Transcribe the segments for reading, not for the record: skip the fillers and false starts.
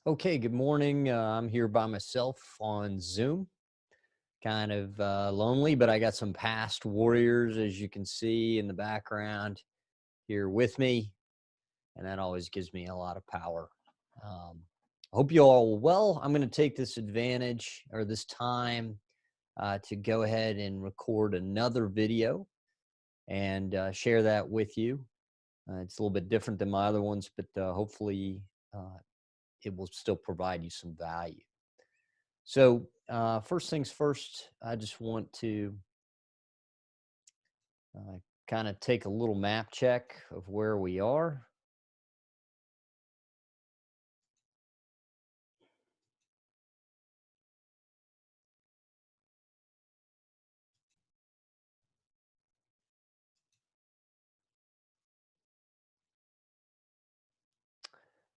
Okay, good morning. I'm here by myself on Zoom. Kind of lonely, but I got some past warriors, as you can see in the background, here with me, and that always gives me a lot of power. I hope you all are well. I'm going to take this advantage or this time to go ahead and record another video and share that with you. It's a little bit different than my other ones, but hopefully uh, it will still provide you some value. So, first things first, I just want to kind of take a little map check of where we are.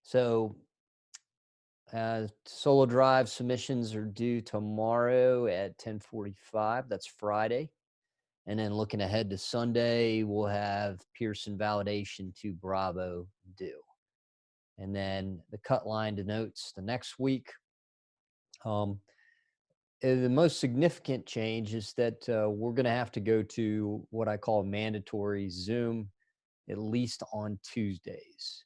So, solo drive submissions are due tomorrow at 10:45. That's Friday. And then looking ahead to Sunday, we'll have Pearson validation to Bravo due. And then the cut line denotes the next week. Um, the most significant change is that we're going to have to go to what I call mandatory Zoom at least on Tuesdays.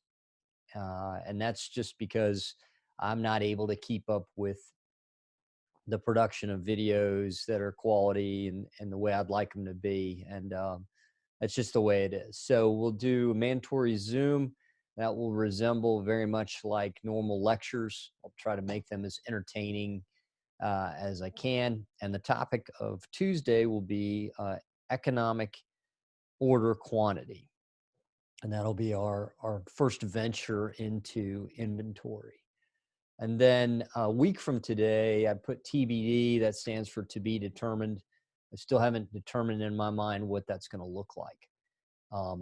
And that's just because I'm not able to keep up with the production of videos that are quality and the way I'd like them to be. And that's just the way it is. So we'll do a mandatory Zoom that will resemble very much like normal lectures. I'll try to make them as entertaining as I can. And the topic of Tuesday will be economic order quantity. And that'll be our first venture into inventory. And then a week from today, I put TBD, that stands for to be determined. I still haven't determined in my mind what that's going to look like.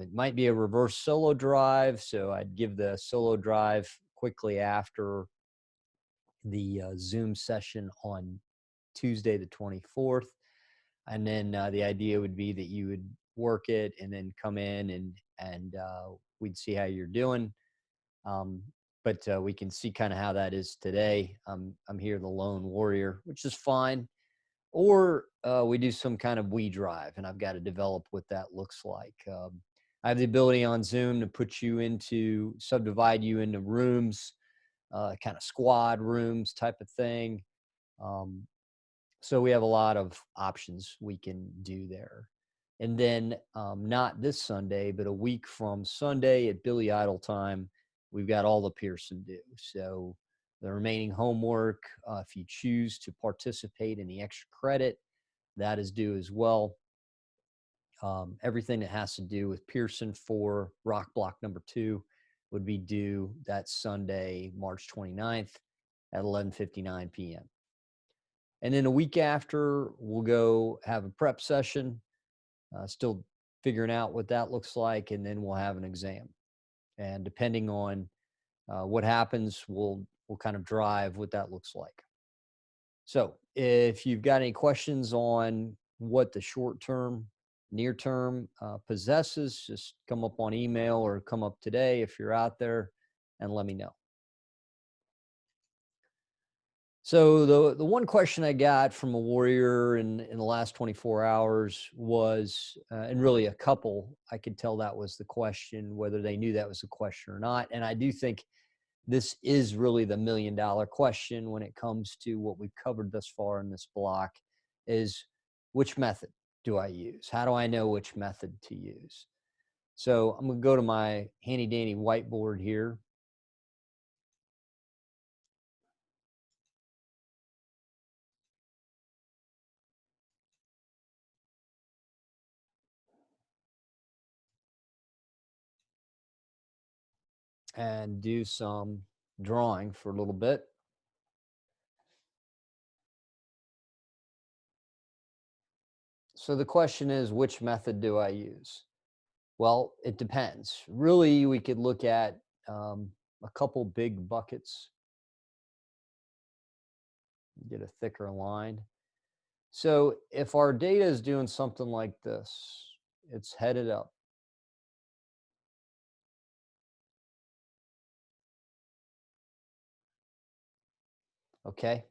It might be a reverse solo drive, so I'd give the solo drive quickly after the Zoom session on Tuesday, the 24th. And then the idea would be that you would work it and then come in and we'd see how you're doing. Um, but we can see kind of how that is today. I'm here, the lone warrior, which is fine. Or we do some kind of we drive, and I've got to develop what that looks like. I have the ability on Zoom to put you into, subdivide you into rooms, kind of squad rooms type of thing. Um, so we have a lot of options we can do there. And then not this Sunday, but a week from Sunday at Billy Idle time, we've got all the Pearson due. So the remaining homework, if you choose to participate in the extra credit, that is due as well. Everything that has to do with Pearson for rock block number 2 would be due that Sunday, March 29th at 11:59 p.m. And then a week after, we'll go have a prep session, still figuring out what that looks like, and then we'll have an exam. And depending on what happens, we'll kind of drive what that looks like. So if you've got any questions on what the short term, near term possesses, just come up on email or come up today if you're out there and let me know. So the one question I got from a warrior in the last 24 hours was, and really a couple, I could tell that was the question, whether they knew that was the question or not. And I do think this is really the $1 million question when it comes to what we've covered thus far in this block is which method do I use? How do I know which method to use? So I'm going to go to my handy dandy whiteboard here. And do some drawing for a little bit. So the question is, which method do I use? Well, it depends. Really, we could look at a couple big buckets, get a thicker line. So if our data is doing something like this, it's headed up. Okay.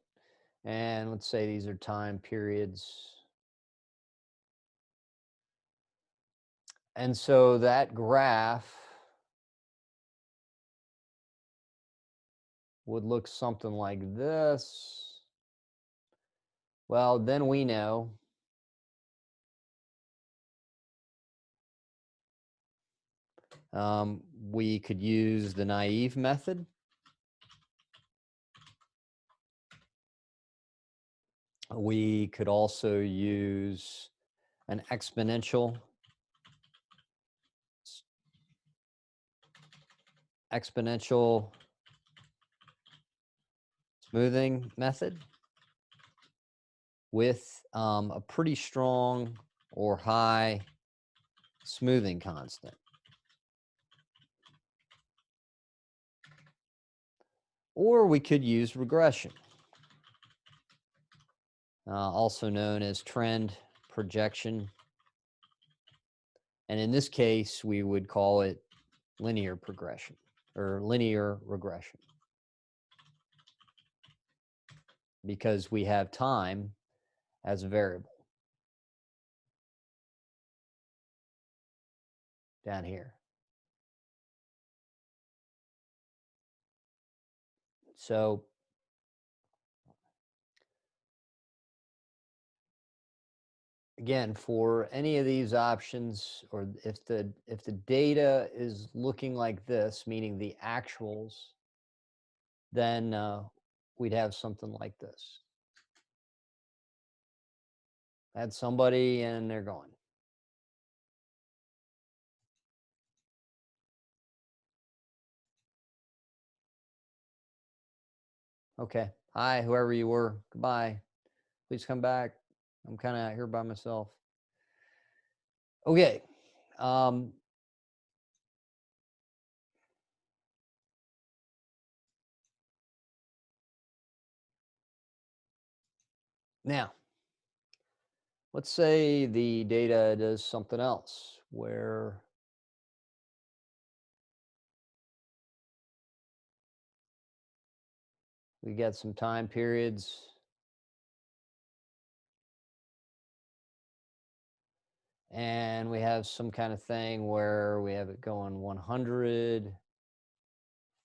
And let's say these are time periods. And so that graph would look something like this. Well, then we know we could use the naive method. We could also use an exponential smoothing method with a pretty strong or high smoothing constant. Or we could use regression, also known as trend projection. And in this case, we would call it linear progression or linear regression because we have time as a variable down here. So again, for any of these options, or if the data is looking like this, meaning the actuals, then we'd have something like this. Had somebody and they're gone. Okay. Hi, whoever you were. Goodbye. Please come back. I'm kind of out here by myself. Okay. Um, Now, let's say the data does something else where we get some time periods and we have some kind of thing where we have it going 100,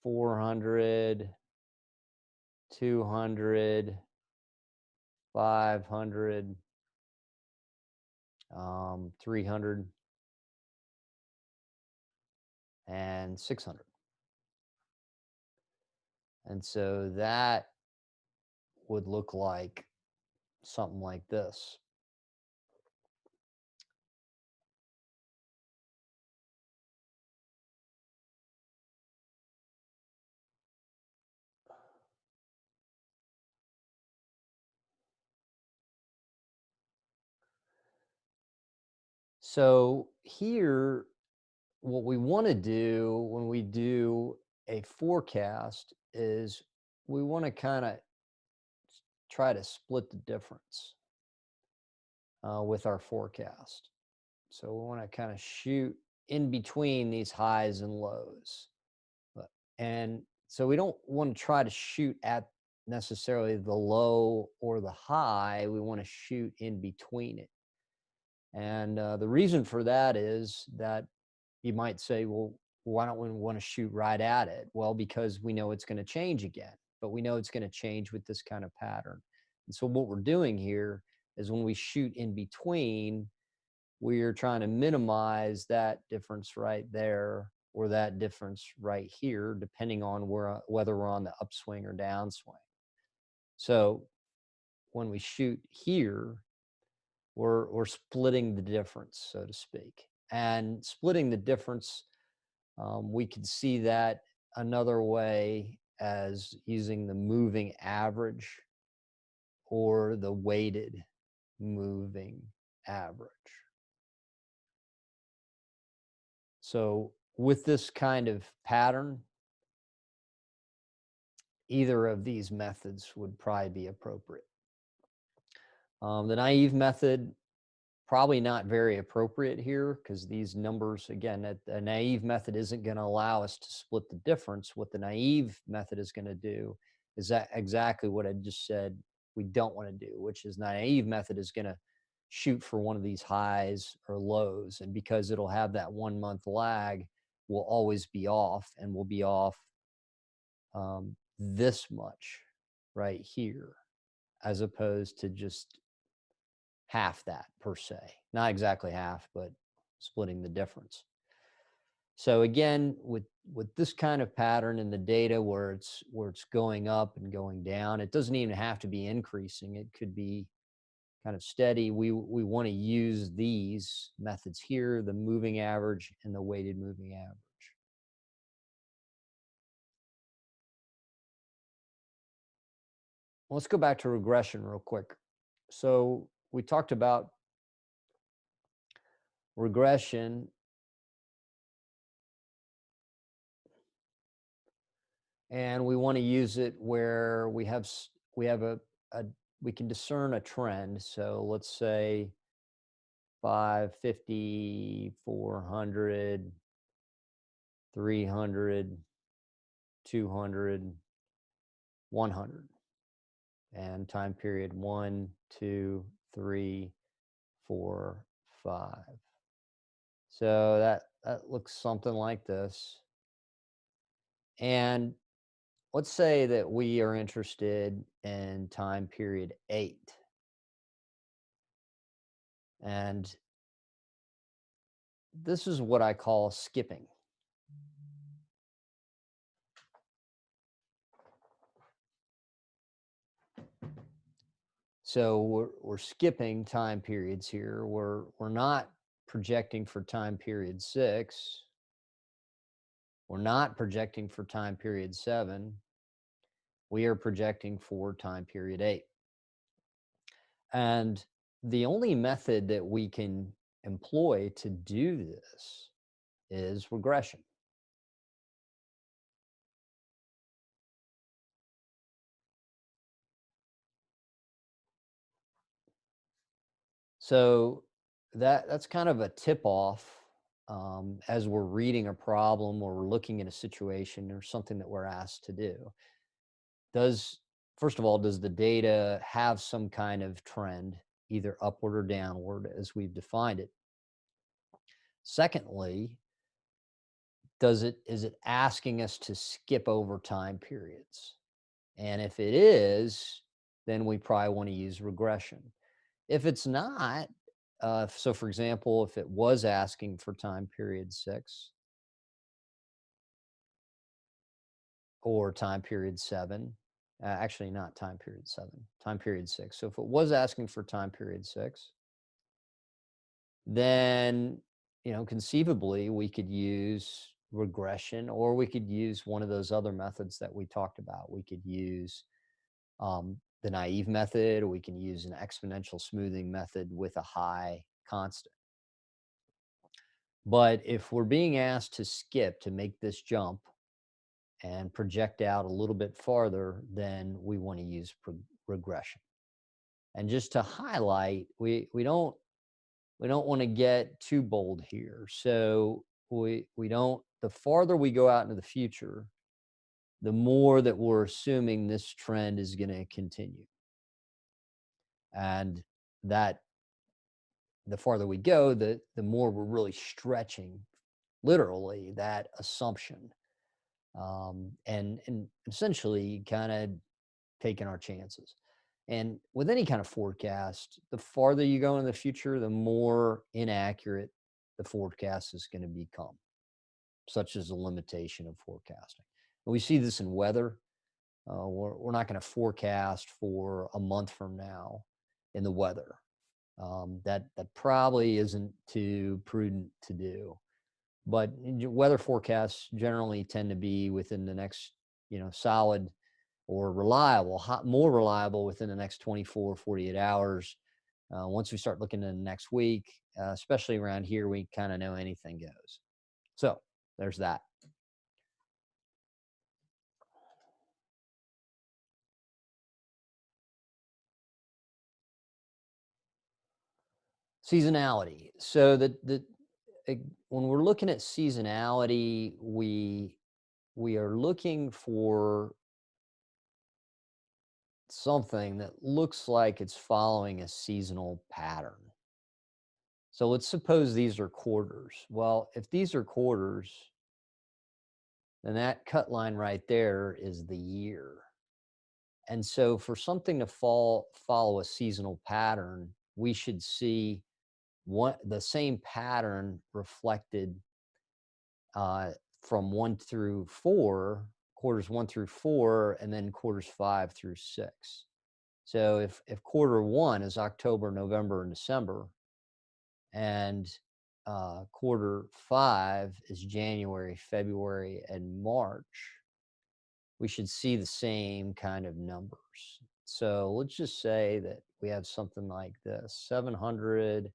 400, 200, 500, 300, and 600. And so that would look like something like this. So here, what we want to do when we do a forecast is we want to kind of try to split the difference with our forecast. So we want to kind of shoot in between these highs and lows. And so we don't want to try to shoot at necessarily the low or the high. We want to shoot in between it. And the reason for that is that you might say, well, why don't we want to shoot right at it? Well, because we know it's going to change again, but we know it's going to change with this kind of pattern. And so what we're doing here is when we shoot in between, we are trying to minimize that difference right there or that difference right here, depending on whether we're on the upswing or downswing. So when we shoot here, we're splitting the difference, so to speak. And splitting the difference, we could see that another way as using the moving average or the weighted moving average. So with this kind of pattern, either of these methods would probably be appropriate. The naive method, probably not very appropriate here because these numbers, again, a naive method isn't going to allow us to split the difference. What the naive method is going to do is that exactly what I just said we don't want to do, which is naive method is going to shoot for one of these highs or lows. And because it'll have that 1 month lag, we'll always be off, and we'll be off this much right here, as opposed to just half that per se. Not exactly half, but splitting the difference. So again, with this kind of pattern in the data where it's going up and going down, it doesn't even have to be increasing. It could be kind of steady. We want to use these methods here, the moving average and the weighted moving average. Let's go back to regression real quick. So we talked about regression, and we want to use it where we have a we can discern a trend. So let's say 550, 400, 300, 200, 100, and time period 1, 2, 3, 4, 5. So that looks something like this. And let's say that we are interested in time period 8. And this is what I call skipping. So we're skipping time periods here. We're not projecting for time period 6. We're not projecting for time period 7. We are projecting for time period 8. And the only method that we can employ to do this is regression. So that's kind of a tip off, as we're reading a problem or we're looking at a situation or something that we're asked to do. Does First of all, does the data have some kind of trend, either upward or downward, as we've defined it? Secondly, is it asking us to skip over time periods? And if it is, then we probably want to use regression. If it's not, so for example, if it was asking for time period 6 or time period 7, actually not time period 7, time period 6. So if it was asking for time period 6, then conceivably we could use regression, or we could use one of those other methods that we talked about. We could use the naive method, or we can use an exponential smoothing method with a high constant. But if we're being asked to skip, to make this jump and project out a little bit farther, then we want to use regression. And just to highlight, we don't want to get too bold here. So we don't the farther we go out into the future, the more that we're assuming this trend is going to continue. And that the farther we go, the more we're really stretching literally that assumption, and essentially kind of taking our chances. And with any kind of forecast, the farther you go in the future, the more inaccurate the forecast is going to become, such as the limitation of forecasting. And we see this in weather. We're not going to forecast for a month from now in the weather. That probably isn't too prudent to do. But weather forecasts generally tend to be within the next, solid or reliable, more reliable within the next 24, 48 hours. Once we start looking in the next week, especially around here, we kind of know anything goes. So there's that. Seasonality. So when we're looking at seasonality, we are looking for something that looks like it's following a seasonal pattern. So let's suppose these are quarters. Well, if these are quarters, then that cut line right there is the year. And so for something to follow a seasonal pattern, we should see the same pattern reflected uh, from 1 through 4, quarters 1 through 4, and then quarters 5 through 6. So if quarter one is October, November, and December, and quarter 5 is January, February, and March, we should see the same kind of numbers. So let's just say that we have something like this: 700,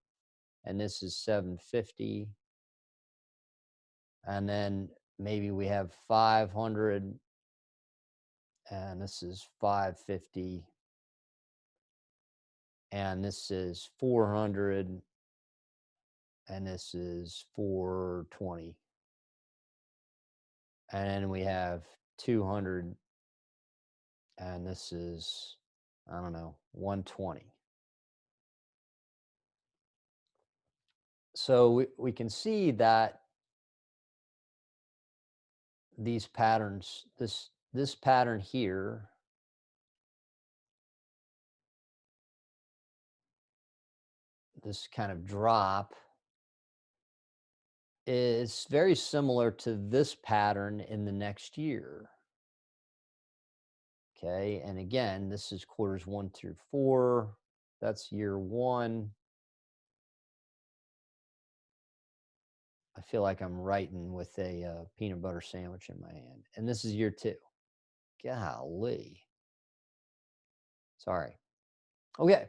and this is 750. And then maybe we have 500, and this is 550, and this is 400, and this is 420. And then we have 200, and this is, I don't know, 120. So we can see that these patterns, this pattern here, this kind of drop, is very similar to this pattern in the next year. Okay, and again, this is quarters 1 through 4. That's year one. I feel like I'm writing with a peanut butter sandwich in my hand. And this is year 2. Golly. Sorry. Okay.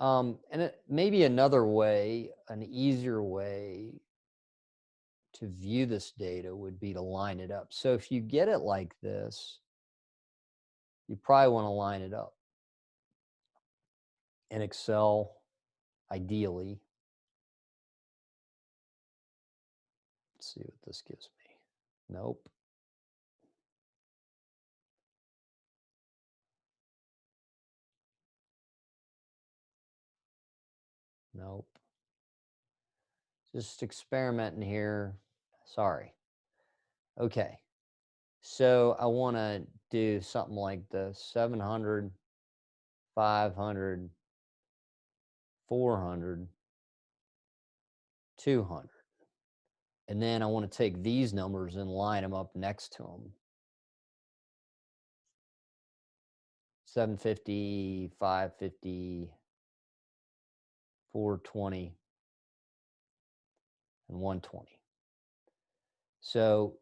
And maybe another way, an easier way to view this data would be to line it up. So if you get it like this, you probably want to line it up in Excel, ideally. Let's see what this gives me. Nope. Nope. Just experimenting here. Sorry. Okay. So I want to do something like this: 700, 500, 400, 200. And then I want to take these numbers and line them up next to them: 750, 550, 420, and 120. So,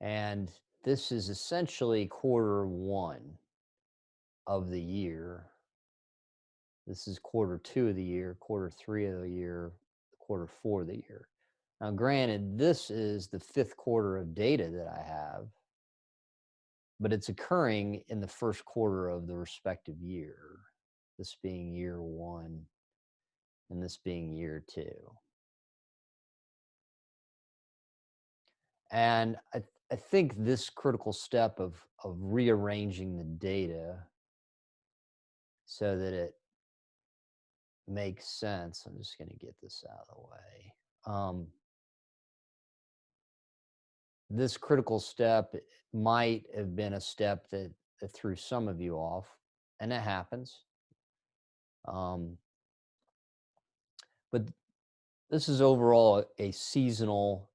and this is essentially quarter one of the year. This is quarter 2 of the year, quarter 3 of the year, quarter 4 of the year. Now, granted, this is the 5th quarter of data that I have, but it's occurring in the first quarter of the respective year, this being year 1 and this being year 2. And I think this critical step of rearranging the data so that it makes sense. I'm just going to get this out of the way. This critical step might have been a step that threw some of you off, and it happens. Um, but this is overall a seasonality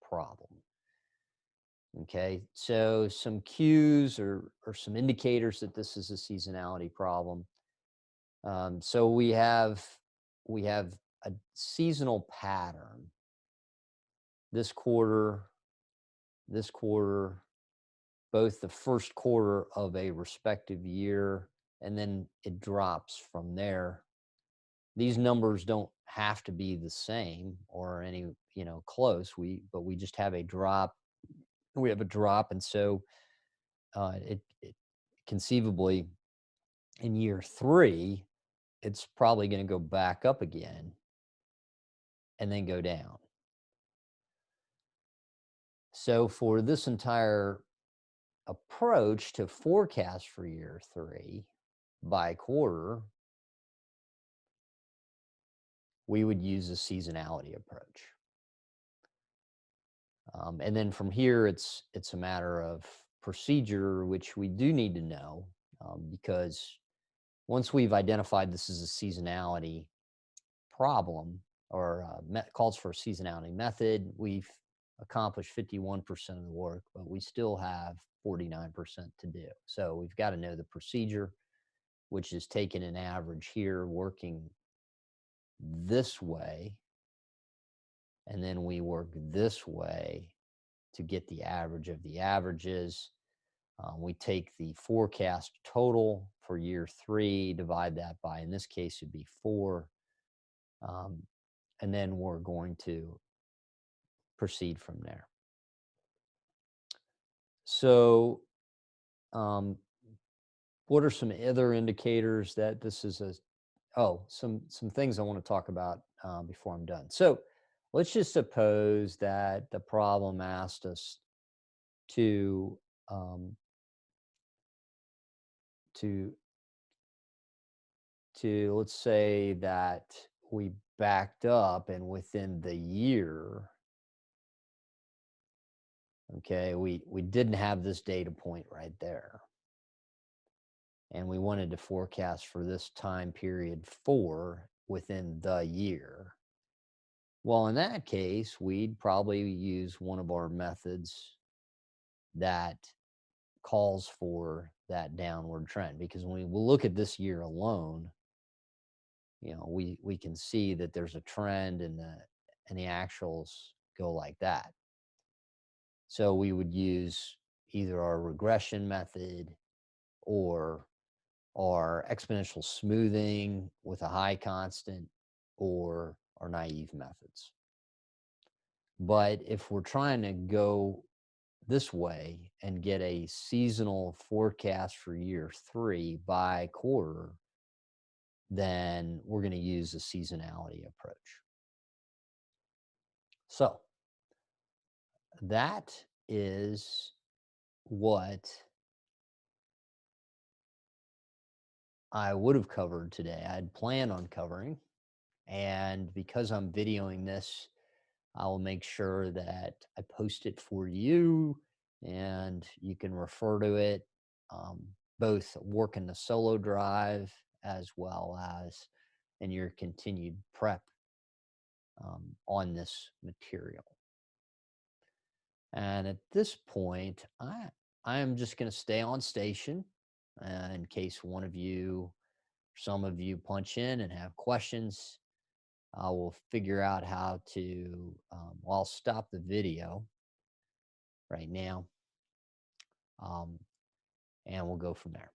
problem. Okay, so some cues or some indicators that this is a seasonality problem. So we have a seasonal pattern. This quarter, both the first quarter of a respective year, and then it drops from there. These numbers don't have to be the same or any, close. But we just have a drop. We have a drop, and so it conceivably in year 3 it's probably going to go back up again and then go down. So for this entire approach to forecast for year three by quarter, we would use a seasonality approach. And then from here, it's a matter of procedure, which we do need to know, because once we've identified this as a seasonality problem, or calls for a seasonality method, we've accomplished 51% of the work, but we still have 49% to do. So we've got to know the procedure, which is taking an average here, working this way, and then we work this way to get the average of the averages. We take the forecast total for year three, divide that by, in this case, it'd be 4. Um, and then we're going to proceed from there. So, um, what are some other indicators that this is a, oh, some things I want to talk about before I'm done. So, let's just suppose that the problem asked us to um, to let's say that we backed up and within the year, okay, we didn't have this data point right there, and we wanted to forecast for this time period 4 within the year. Well, in that case, we'd probably use one of our methods that calls for that downward trend, because when we look at this year alone, we can see that there's a trend, and the actuals go like that. So we would use either our regression method or our exponential smoothing with a high constant, or our naive methods. But if we're trying to go this way and get a seasonal forecast for year three by quarter, then we're going to use a seasonality approach. So that is what I would have covered today. I'd planned on covering. And because I'm videoing this, I will make sure that I post it for you and you can refer to it, both working the solo drive as well as in your continued prep on this material. And at this point, I am just going to stay on station in case one of you, some of you punch in and have questions. I will figure out how to, I'll stop the video right now, and we'll go from there.